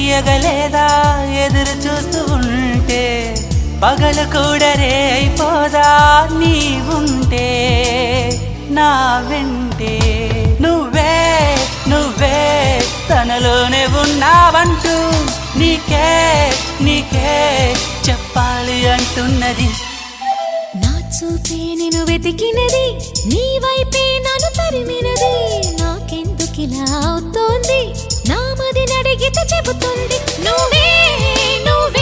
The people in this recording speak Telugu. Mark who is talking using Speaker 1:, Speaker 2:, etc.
Speaker 1: తీయగలేదా ఎదురు చూస్తూ ఉంటే పగలు కూడా రే అయిపోదా నీవుంటే నా వెంటే నువ్వే నువ్వే తనలోనే ఉన్నావంటూ నీకే నీకే చెప్పాలి అంటున్నది
Speaker 2: నా చూపే నేను వెతికినది నీ వైపే నన్ను తరిమినది నాకెందుకిలా అవుతోంది నా మది నడిగితే చెబుతుంది నువ్వే నువ్వే